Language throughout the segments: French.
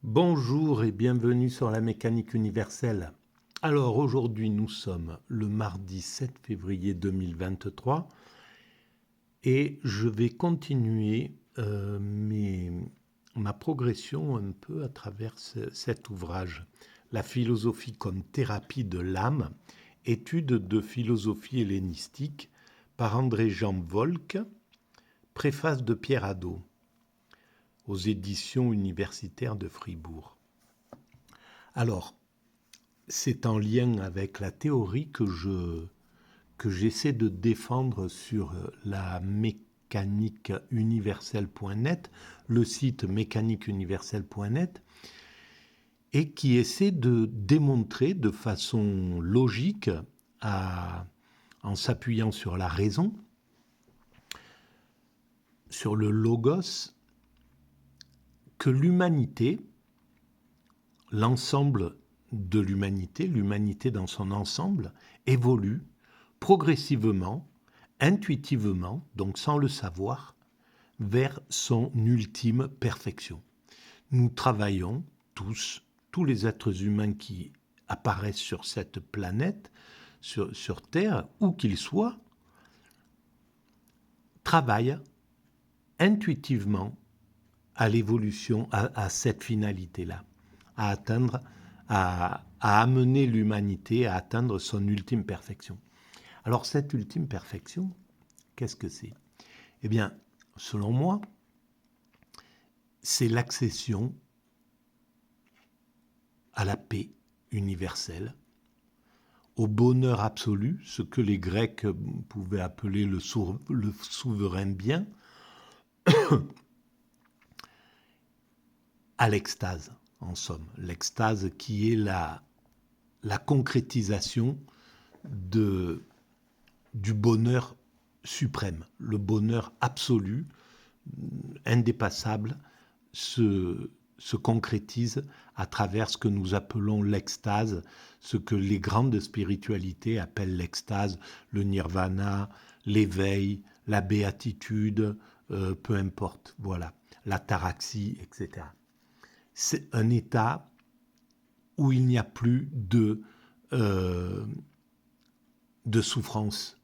Bonjour et bienvenue sur la mécanique universelle. Alors aujourd'hui nous sommes le mardi 7 février 2023 et je vais continuer ma progression un peu à travers cet ouvrage. La philosophie comme thérapie de l'âme, étude de philosophie hellénistique par André-Jean Volk, préface de Pierre Hadot aux éditions universitaires de Fribourg. Alors, c'est en lien avec la théorie que j'essaie de défendre sur la mécanique universelle.net, le site mécaniqueuniverselle.net, et qui essaie de démontrer de façon logique, en s'appuyant sur la raison, sur le logos, que l'humanité, l'ensemble de l'humanité, l'humanité dans son ensemble, évolue progressivement, intuitivement, donc sans le savoir, vers son ultime perfection. Nous travaillons tous les êtres humains qui apparaissent sur cette planète, sur Terre, où qu'ils soient, travaillent intuitivement à l'évolution, à cette finalité-là, à amener l'humanité à atteindre son ultime perfection. Alors cette ultime perfection, qu'est-ce que c'est ? Eh bien, selon moi, c'est l'accession à la paix universelle, au bonheur absolu, ce que les Grecs pouvaient appeler le souverain bien, à l'extase, en somme. L'extase qui est la concrétisation du bonheur suprême, le bonheur absolu, indépassable, se concrétise à travers ce que nous appelons l'extase, ce que les grandes spiritualités appellent l'extase, le nirvana, l'éveil, la béatitude, peu importe, voilà, l'ataraxie, etc. C'est un état où il n'y a plus de souffrance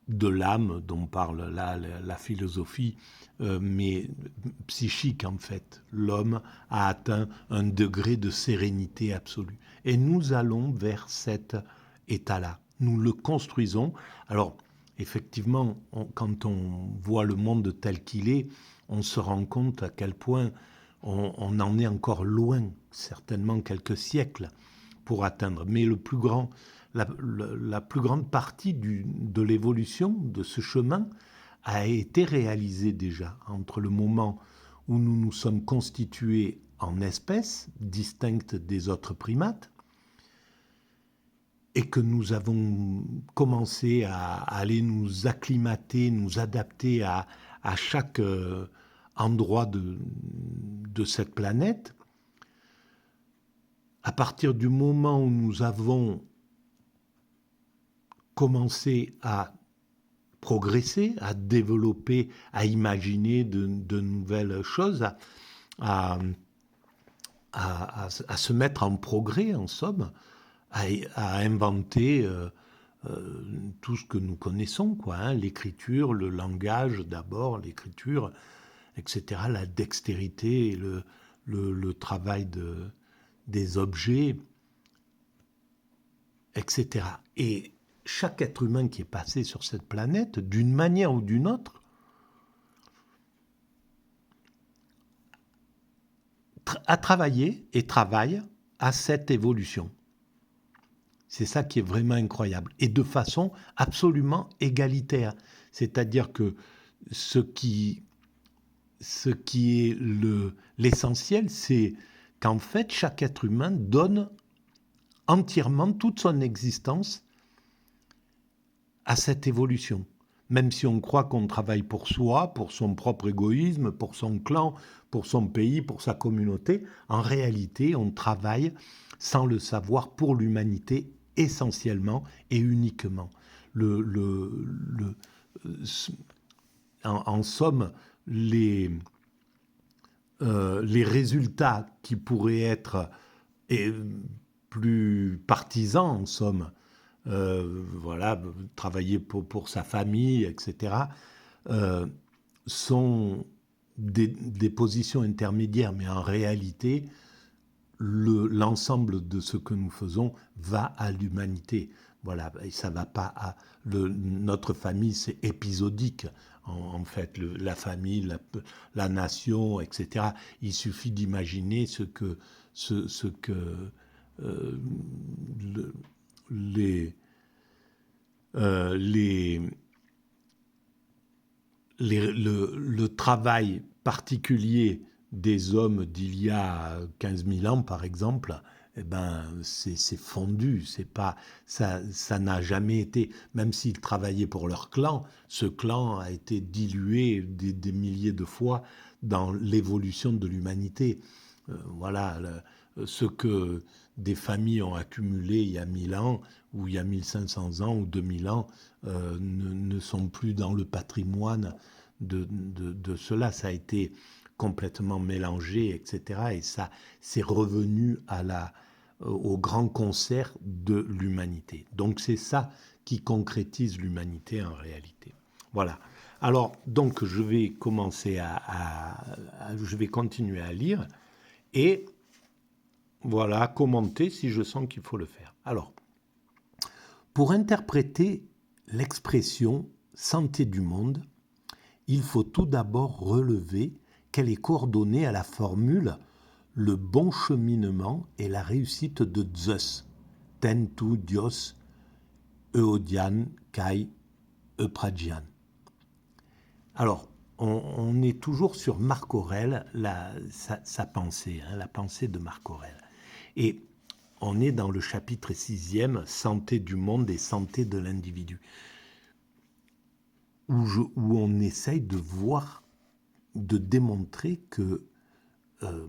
de l'âme dont parle là la philosophie, mais psychique en fait. L'homme a atteint un degré de sérénité absolue. Et nous allons vers cet état-là. Nous le construisons. Alors, effectivement, quand on voit le monde tel qu'il est, on se rend compte à quel point on en est encore loin, certainement quelques siècles, pour atteindre. Mais la plus grande partie de l'évolution de ce chemin a été réalisée déjà entre le moment où nous nous sommes constitués en espèces distinctes des autres primates et que nous avons commencé à aller nous acclimater, nous adapter à chaque endroit de cette planète. À partir du moment où nous avons commencé à progresser, à développer, à imaginer de nouvelles choses, à se mettre en progrès, en somme, à inventer tout ce que nous connaissons, quoi, hein, l'écriture, le langage d'abord, l'écriture, etc., la dextérité, le travail des objets, etc. Et chaque être humain qui est passé sur cette planète, d'une manière ou d'une autre, a travaillé et travaille à cette évolution. C'est ça qui est vraiment incroyable. Et de façon absolument égalitaire. C'est-à-dire que ce qui est l'essentiel, c'est qu'en fait, chaque être humain donne entièrement toute son existence à cette évolution. Même si on croit qu'on travaille pour soi, pour son propre égoïsme, pour son clan, pour son pays, pour sa communauté, en réalité, on travaille sans le savoir pour l'humanité essentiellement et uniquement. En somme, les résultats qui pourraient être et, plus partisans, en somme, voilà, travailler pour sa famille, etc., sont des positions intermédiaires, mais en réalité, l'ensemble de ce que nous faisons va à l'humanité. Voilà, et ça va pas à notre famille, c'est épisodique. En fait, la famille, la nation, etc. Il suffit d'imaginer ce que euh, le- les, les, le travail particulier des hommes d'il y a 15 000 ans, par exemple, eh ben, c'est fondu. C'est pas, ça n'a jamais été, même s'ils travaillaient pour leur clan, ce clan a été dilué des milliers de fois dans l'évolution de l'humanité. Voilà, ce que des familles ont accumulé il y a 1000 ans, ou il y a 1500 ans, ou 2000 ans, ne sont plus dans le patrimoine de cela. Ça a été complètement mélangé, etc. Et ça, c'est revenu au grand concert de l'humanité. Donc c'est ça qui concrétise l'humanité en réalité. Voilà. Alors, donc, je vais je vais continuer à lire et voilà, commenter si je sens qu'il faut le faire. Alors, pour interpréter l'expression santé du monde, il faut tout d'abord relever qu'elle est coordonnée à la formule le bon cheminement et la réussite de Zeus, ten tu Dios euodian kai eupragian. Alors, on est toujours sur Marc Aurèle, sa pensée, la pensée de Marc Aurèle. Et on est dans le chapitre 6e, santé du monde et santé de l'individu, où on essaye de voir, de démontrer que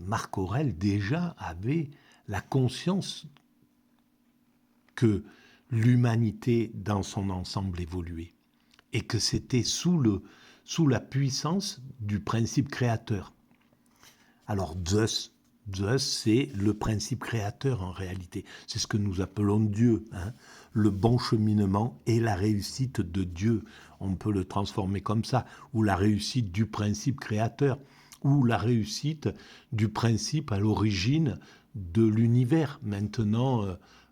Marc Aurèle déjà avait la conscience que l'humanité dans son ensemble évoluait et que c'était sous la puissance du principe créateur. Alors Zeus, c'est le principe créateur en réalité. C'est ce que nous appelons Dieu, le bon cheminement et la réussite de Dieu. On peut le transformer comme ça, ou la réussite du principe créateur, ou la réussite du principe à l'origine de l'univers. Maintenant,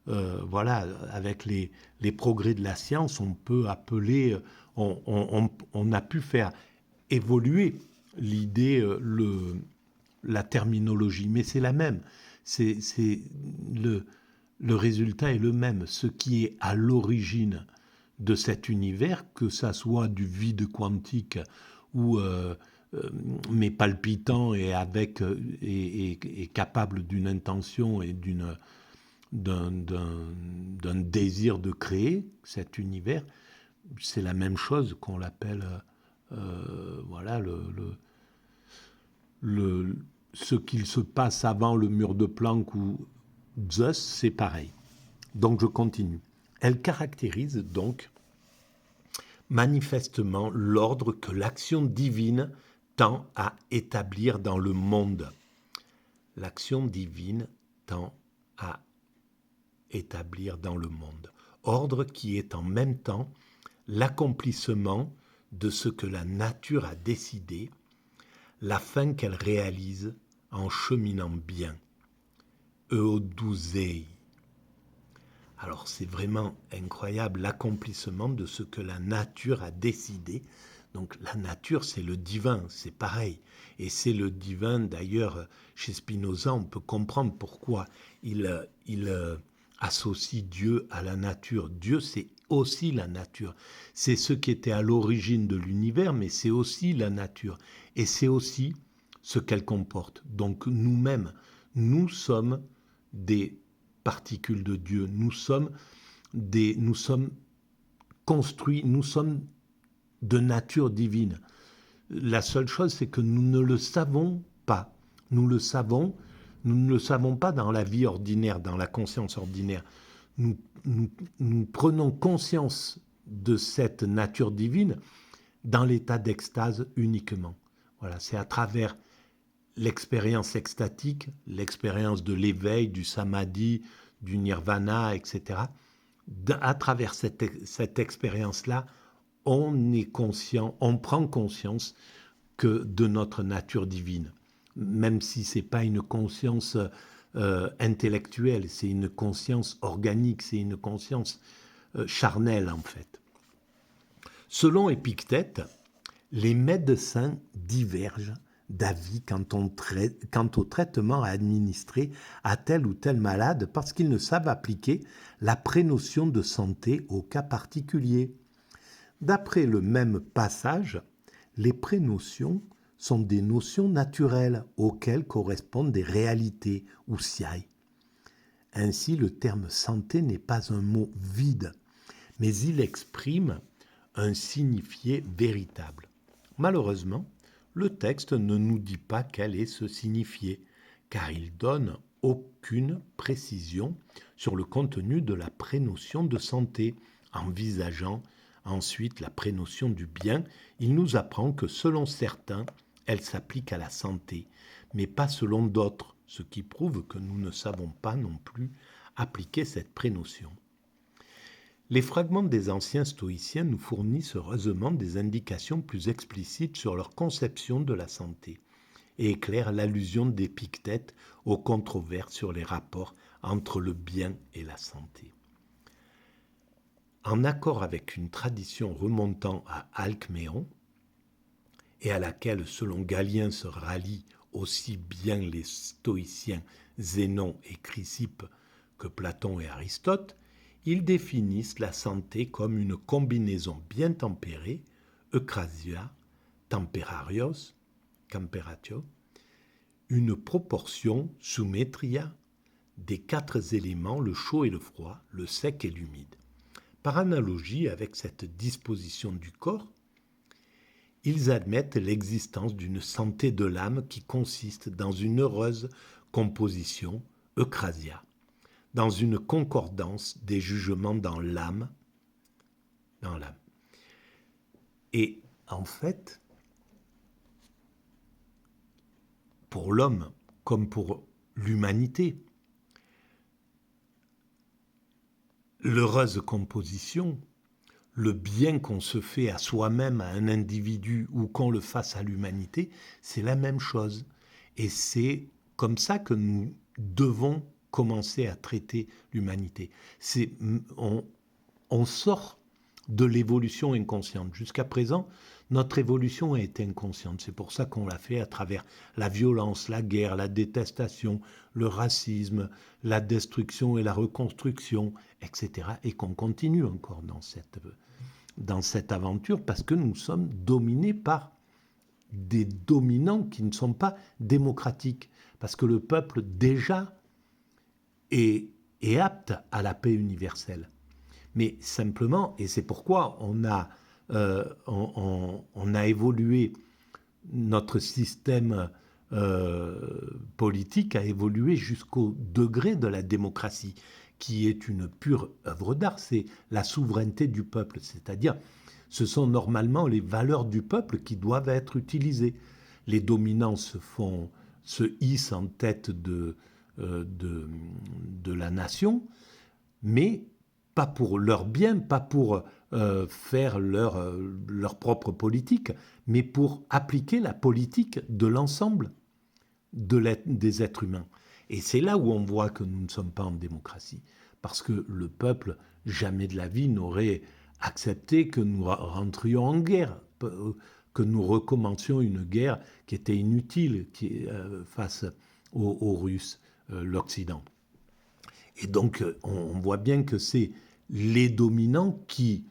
voilà, avec les progrès de la science, on peut appeler, on a pu faire évoluer l'idée, la terminologie, mais c'est la même. Le résultat est le même. Ce qui est à l'origine de cet univers, que ça soit du vide quantique ou mais palpitant et avec et capable d'une intention et d'un désir de créer cet univers, c'est la même chose qu'on l'appelle voilà ce qu'il se passe avant le mur de Planck ou Zeus, c'est pareil. Donc je continue. Elle caractérise donc manifestement l'ordre que l'action divine tend à établir dans le monde. L'action divine tend à établir dans le monde. Ordre qui est en même temps l'accomplissement de ce que la nature a décidé, la fin qu'elle réalise en cheminant bien. Eudouzei. Alors c'est vraiment incroyable, l'accomplissement de ce que la nature a décidé. Donc la nature, c'est le divin, c'est pareil. Et c'est le divin, d'ailleurs, chez Spinoza, on peut comprendre pourquoi il associe Dieu à la nature. Dieu, c'est aussi la nature. C'est ce qui était à l'origine de l'univers, mais c'est aussi la nature. Et c'est aussi ce qu'elle comporte. Donc nous-mêmes, nous sommes des particules de Dieu. Nous sommes construits, nous sommes de nature divine. La seule chose, c'est que nous ne le savons pas. Nous ne le savons pas dans la vie ordinaire, dans la conscience ordinaire. Nous prenons conscience de cette nature divine dans l'état d'extase uniquement. Voilà, c'est à travers l'expérience extatique, l'expérience de l'éveil, du samadhi, du nirvana, etc. À travers cette expérience-là, on est conscient, on prend conscience que de notre nature divine, même si ce n'est pas une conscience intellectuelle, c'est une conscience organique, c'est une conscience charnelle en fait. Selon Épictète, les médecins divergent d'avis quant au traitement à administrer à tel ou tel malade parce qu'ils ne savent appliquer la prénotion de santé au cas particulier. D'après le même passage, les prénotions sont des notions naturelles auxquelles correspondent des réalités ou siai. Ainsi, le terme santé n'est pas un mot vide, mais il exprime un signifié véritable. Malheureusement, le texte ne nous dit pas quel est ce signifié, car il donne aucune précision sur le contenu de la prénotion de santé. Envisageant ensuite la prénotion du bien, il nous apprend que selon certains, elle s'applique à la santé, mais pas selon d'autres, ce qui prouve que nous ne savons pas non plus appliquer cette prénotion. Les fragments des anciens stoïciens nous fournissent heureusement des indications plus explicites sur leur conception de la santé et éclairent l'allusion d'Épictète aux controverses sur les rapports entre le bien et la santé. En accord avec une tradition remontant à Alcméon, et à laquelle, selon Galien, se rallient aussi bien les stoïciens Zénon et Chrysippe que Platon et Aristote, ils définissent la santé comme une combinaison bien tempérée, eukrasia, temperarios, temperatio, une proportion, summetria, des 4 éléments, le chaud et le froid, le sec et l'humide. Par analogie avec cette disposition du corps, ils admettent l'existence d'une santé de l'âme qui consiste dans une heureuse composition, eukrasia, dans une concordance des jugements dans l'âme. Et en fait, pour l'homme comme pour l'humanité, l'heureuse composition, le bien qu'on se fait à soi-même, à un individu, ou qu'on le fasse à l'humanité, c'est la même chose. Et c'est comme ça que nous devons commencer à traiter l'humanité. On sort de l'évolution inconsciente. Jusqu'à présent, notre évolution a été inconsciente. C'est pour ça qu'on l'a fait à travers la violence, la guerre, la détestation, le racisme, la destruction et la reconstruction, etc. Et qu'on continue encore dans cette aventure parce que nous sommes dominés par des dominants qui ne sont pas démocratiques. Parce que le peuple déjà est apte à la paix universelle. Mais simplement, et c'est pourquoi on a évolué, notre système politique a évolué jusqu'au degré de la démocratie, qui est une pure œuvre d'art, c'est la souveraineté du peuple, c'est-à-dire ce sont normalement les valeurs du peuple qui doivent être utilisées. Les dominants se hissent en tête de la nation, mais pas pour leur bien, pas pour faire leur propre politique, mais pour appliquer la politique de l'ensemble des êtres humains. Et c'est là où on voit que nous ne sommes pas en démocratie, parce que le peuple, jamais de la vie, n'aurait accepté que nous rentrions en guerre, que nous recommencions une guerre qui était inutile face aux Russes, l'Occident. Et donc, on voit bien que c'est les dominants qui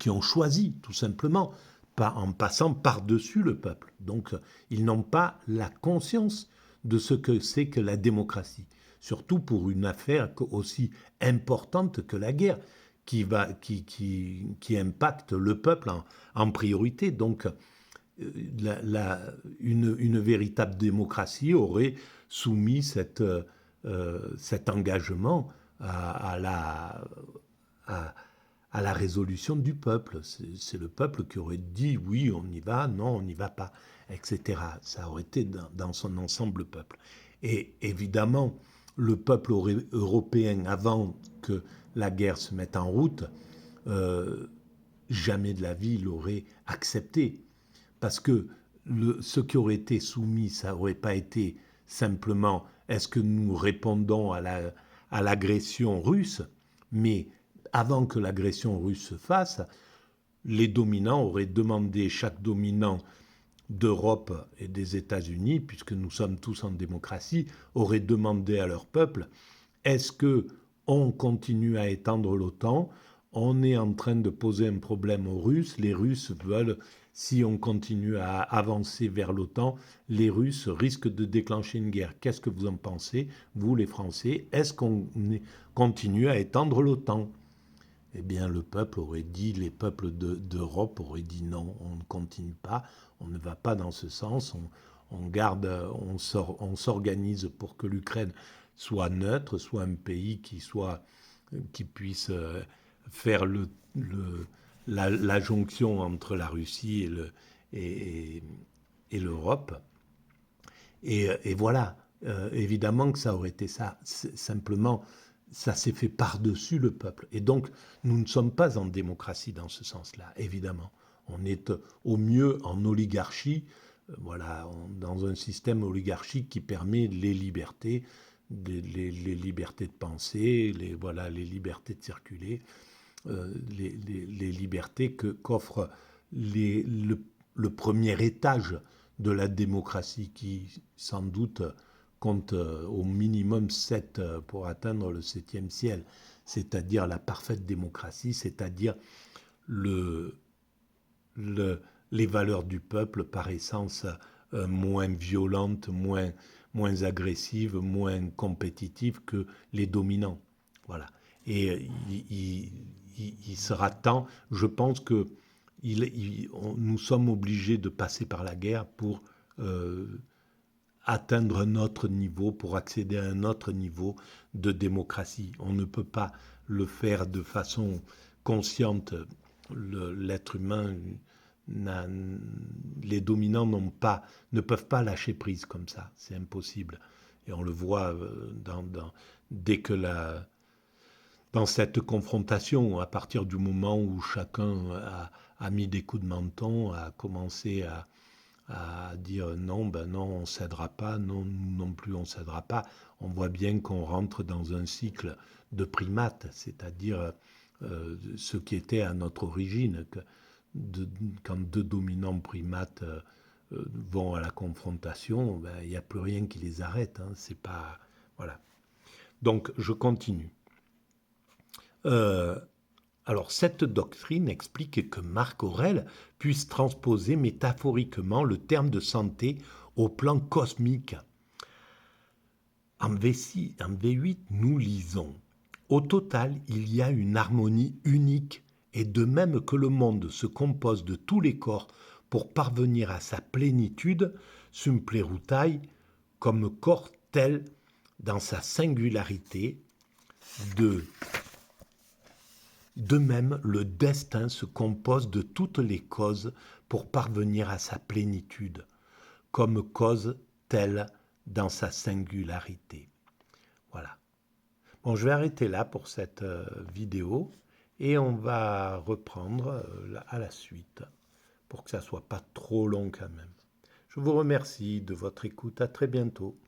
ont choisi, tout simplement, en passant par-dessus le peuple. Donc, ils n'ont pas la conscience de ce que c'est que la démocratie. Surtout pour une affaire aussi importante que la guerre, qui impacte le peuple en priorité. Donc, une véritable démocratie aurait soumis cet engagement à la résolution du peuple. C'est le peuple qui aurait dit oui, on y va, non, on n'y va pas. etc. Ça aurait été dans son ensemble le peuple. Et évidemment, le peuple européen, avant que la guerre se mette en route, euh, jamais de la vie l'aurait accepté. Parce que ce qui aurait été soumis, ça n'aurait pas été simplement est-ce que nous répondons à l'agression russe, mais avant que l'agression russe se fasse, les dominants auraient demandé, chaque dominant d'Europe et des États-Unis, puisque nous sommes tous en démocratie, auraient demandé à leur peuple, est-ce que on continue à étendre l'OTAN? On est en train de poser un problème aux Russes. Les Russes veulent, si on continue à avancer vers l'OTAN, les Russes risquent de déclencher une guerre. Qu'est-ce que vous en pensez, vous les Français? Est-ce qu'on continue à étendre l'OTAN? Eh bien, le peuple aurait dit, les peuples d'Europe auraient dit non, on ne continue pas, on ne va pas dans ce sens, on garde, on s'organise pour que l'Ukraine soit neutre, soit un pays qui puisse faire la jonction entre la Russie et l'Europe. Et voilà, évidemment que ça aurait été ça. Simplement, ça s'est fait par-dessus le peuple. Et donc, nous ne sommes pas en démocratie dans ce sens-là, évidemment. On est au mieux en oligarchie, voilà, dans un système oligarchique qui permet les libertés, les libertés de penser, voilà, les libertés de circuler, les libertés qu'offre le premier étage de la démocratie qui, sans doute, compte au minimum 7 pour atteindre le 7e ciel, c'est-à-dire la parfaite démocratie, c'est-à-dire le, les valeurs du peuple par essence moins violentes, moins agressives, moins compétitives que les dominants. Voilà. Et il sera temps, je pense que nous sommes obligés de passer par la guerre pour atteindre un autre niveau, pour accéder à un autre niveau de démocratie. On ne peut pas le faire de façon consciente. L'être humain, les dominants ne peuvent pas lâcher prise comme ça. C'est impossible. Et on le voit dès que dans cette confrontation, à partir du moment où chacun a mis des coups de menton, a commencé à dire non, ben non, on ne cédera pas, non, non plus, on ne cédera pas, on voit bien qu'on rentre dans un cycle de primates, c'est-à-dire ce qui était à notre origine, quand deux dominants primates vont à la confrontation, ben, il n'y a plus rien qui les arrête, hein, c'est pas... Voilà. Donc, je continue. Alors, cette doctrine explique que Marc Aurèle puisse transposer métaphoriquement le terme de santé au plan cosmique. En V8, nous lisons « Au total, il y a une harmonie unique et de même que le monde se compose de tous les corps pour parvenir à sa plénitude, sumplerutai, comme corps tel dans sa singularité, de même, le destin se compose de toutes les causes pour parvenir à sa plénitude, comme cause telle dans sa singularité. » Voilà. Bon, je vais arrêter là pour cette vidéo et on va reprendre à la suite pour que ça ne soit pas trop long quand même. Je vous remercie de votre écoute. À très bientôt.